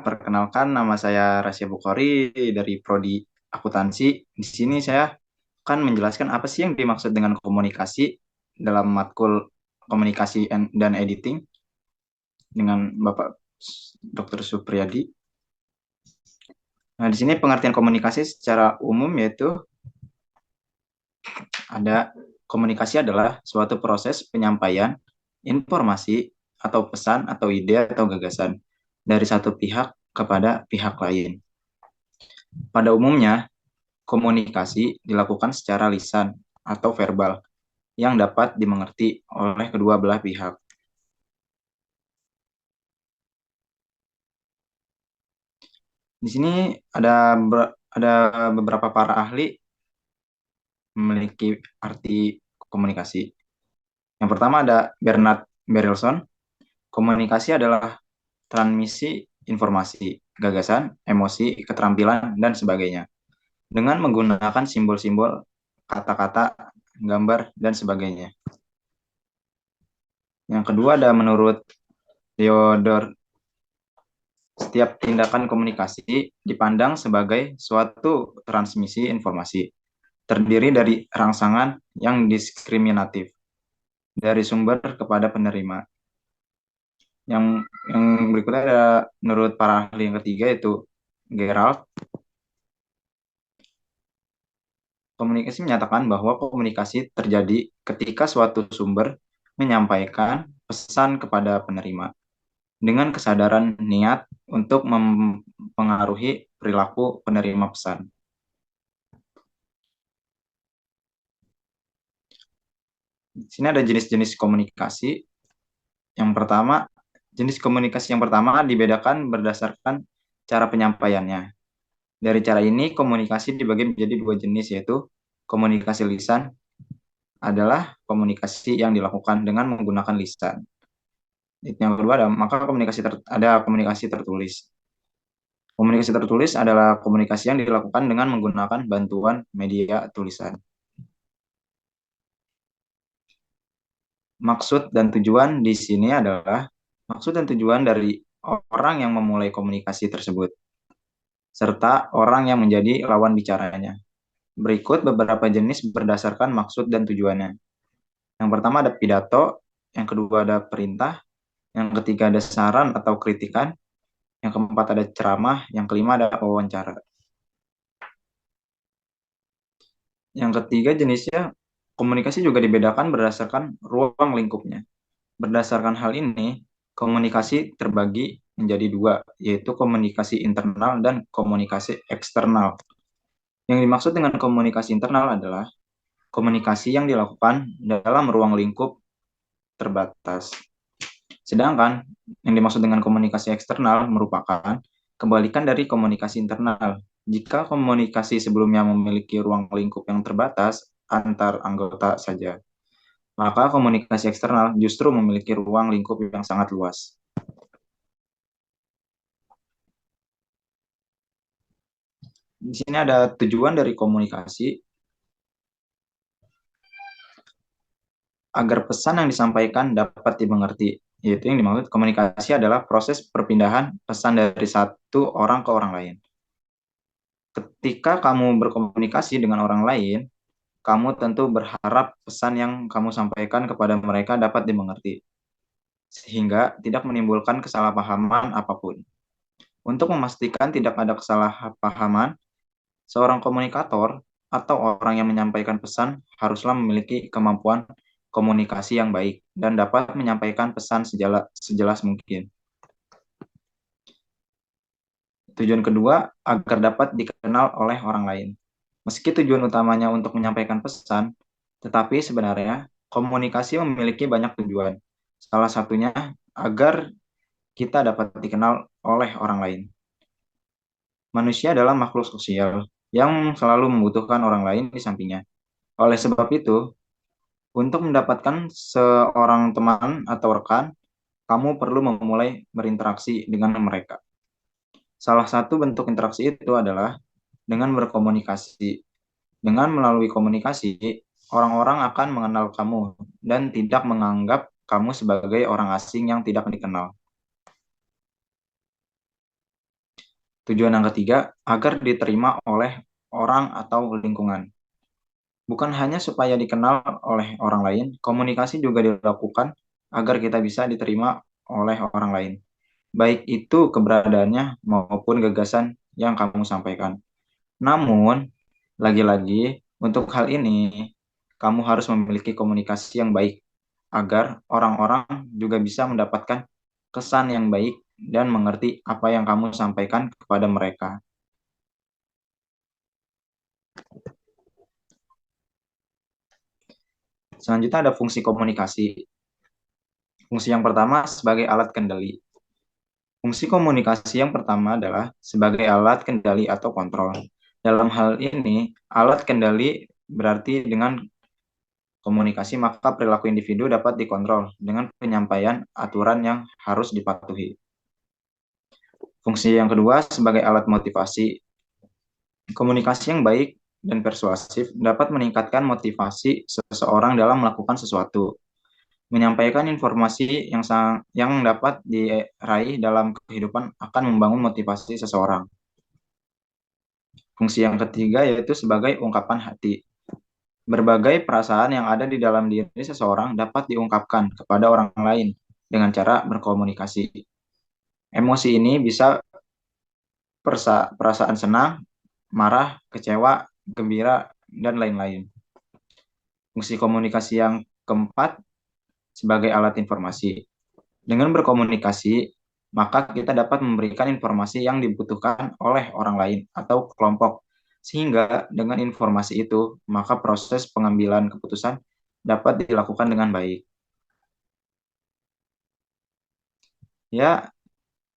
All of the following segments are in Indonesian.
perkenalkan nama saya Rasya Bukhari dari Prodi Akuntansi. Di sini saya akan menjelaskan apa sih yang dimaksud dengan komunikasi dalam matkul komunikasi dan editing dengan Bapak Dr. Supriyadi. Nah, di sini pengertian komunikasi secara umum yaitu ada komunikasi adalah suatu proses penyampaian informasi atau pesan atau ide atau gagasan dari satu pihak kepada pihak lain. Pada umumnya, komunikasi dilakukan secara lisan atau verbal yang dapat dimengerti oleh kedua belah pihak. Di sini ada beberapa para ahli memiliki arti komunikasi. Yang pertama ada Bernard Berelson. Komunikasi adalah transmisi informasi, gagasan, emosi, keterampilan, dan sebagainya. Dengan menggunakan simbol-simbol, kata-kata, gambar, dan sebagainya. Yang kedua ada menurut Theodore, setiap tindakan komunikasi dipandang sebagai suatu transmisi informasi, terdiri dari rangsangan yang diskriminatif, dari sumber kepada penerima. Yang berikutnya ada menurut para ahli yang ketiga yaitu Gerald. Komunikasi menyatakan bahwa komunikasi terjadi ketika suatu sumber menyampaikan pesan kepada penerima dengan kesadaran niat untuk mempengaruhi perilaku penerima pesan. Di sini ada jenis-jenis komunikasi. Yang pertama, jenis komunikasi yang pertama dibedakan berdasarkan cara penyampaiannya. Dari cara ini, komunikasi dibagi menjadi dua jenis, yaitu komunikasi lisan adalah komunikasi yang dilakukan dengan menggunakan lisan. Yang kedua ada komunikasi tertulis. Komunikasi tertulis adalah komunikasi yang dilakukan dengan menggunakan bantuan media tulisan. Maksud dan tujuan di sini adalah maksud dan tujuan dari orang yang memulai komunikasi tersebut, serta orang yang menjadi lawan bicaranya. Berikut beberapa jenis berdasarkan maksud dan tujuannya. Yang pertama ada pidato, yang kedua ada perintah, yang ketiga ada saran atau kritikan, yang keempat ada ceramah, yang kelima ada wawancara. Yang ketiga jenisnya komunikasi juga dibedakan berdasarkan ruang lingkupnya. Berdasarkan hal ini, komunikasi terbagi menjadi dua, yaitu komunikasi internal dan komunikasi eksternal. Yang dimaksud dengan komunikasi internal adalah komunikasi yang dilakukan dalam ruang lingkup terbatas. Sedangkan yang dimaksud dengan komunikasi eksternal merupakan kebalikan dari komunikasi internal. Jika komunikasi sebelumnya memiliki ruang lingkup yang terbatas antar anggota saja, maka komunikasi eksternal justru memiliki ruang lingkup yang sangat luas. Di sini ada tujuan dari komunikasi agar pesan yang disampaikan dapat dimengerti, yaitu yang dimaksud komunikasi adalah proses perpindahan pesan dari satu orang ke orang lain. Ketika kamu berkomunikasi dengan orang lain, kamu tentu berharap pesan yang kamu sampaikan kepada mereka dapat dimengerti, sehingga tidak menimbulkan kesalahpahaman apapun. Untuk memastikan tidak ada kesalahpahaman, seorang komunikator atau orang yang menyampaikan pesan haruslah memiliki kemampuan komunikasi yang baik dan dapat menyampaikan pesan sejelas mungkin. Tujuan kedua, agar dapat dikenal oleh orang lain. Meski tujuan utamanya untuk menyampaikan pesan, tetapi sebenarnya komunikasi memiliki banyak tujuan. Salah satunya agar kita dapat dikenal oleh orang lain. Manusia adalah makhluk sosial yang selalu membutuhkan orang lain di sampingnya. Oleh sebab itu, untuk mendapatkan seorang teman atau rekan, kamu perlu memulai berinteraksi dengan mereka. Salah satu bentuk interaksi itu adalah dengan berkomunikasi. Dengan melalui komunikasi, orang-orang akan mengenal kamu dan tidak menganggap kamu sebagai orang asing yang tidak dikenal. Tujuan yang ketiga, agar diterima oleh orang atau lingkungan. Bukan hanya supaya dikenal oleh orang lain, komunikasi juga dilakukan agar kita bisa diterima oleh orang lain. Baik itu keberadaannya maupun gagasan yang kamu sampaikan. Namun, lagi-lagi, untuk hal ini, kamu harus memiliki komunikasi yang baik agar orang-orang juga bisa mendapatkan kesan yang baik dan mengerti apa yang kamu sampaikan kepada mereka. Selanjutnya ada fungsi komunikasi. Fungsi yang pertama sebagai alat kendali. Fungsi komunikasi yang pertama adalah sebagai alat kendali atau kontrol. Dalam hal ini, alat kendali berarti dengan komunikasi maka perilaku individu dapat dikontrol dengan penyampaian aturan yang harus dipatuhi. Fungsi yang kedua sebagai alat motivasi. Komunikasi yang baik dan persuasif dapat meningkatkan motivasi seseorang dalam melakukan sesuatu. Menyampaikan informasi yang dapat diraih dalam kehidupan akan membangun motivasi seseorang. Fungsi yang ketiga yaitu sebagai ungkapan hati. Berbagai perasaan yang ada di dalam diri seseorang dapat diungkapkan kepada orang lain dengan cara berkomunikasi. Emosi ini bisa perasaan senang, marah, kecewa, gembira, dan lain-lain. Fungsi komunikasi yang keempat sebagai alat informasi. Dengan berkomunikasi, maka kita dapat memberikan informasi yang dibutuhkan oleh orang lain atau kelompok. Sehingga dengan informasi itu, maka proses pengambilan keputusan dapat dilakukan dengan baik. Ya,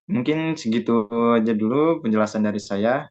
mungkin segitu aja dulu penjelasan dari saya.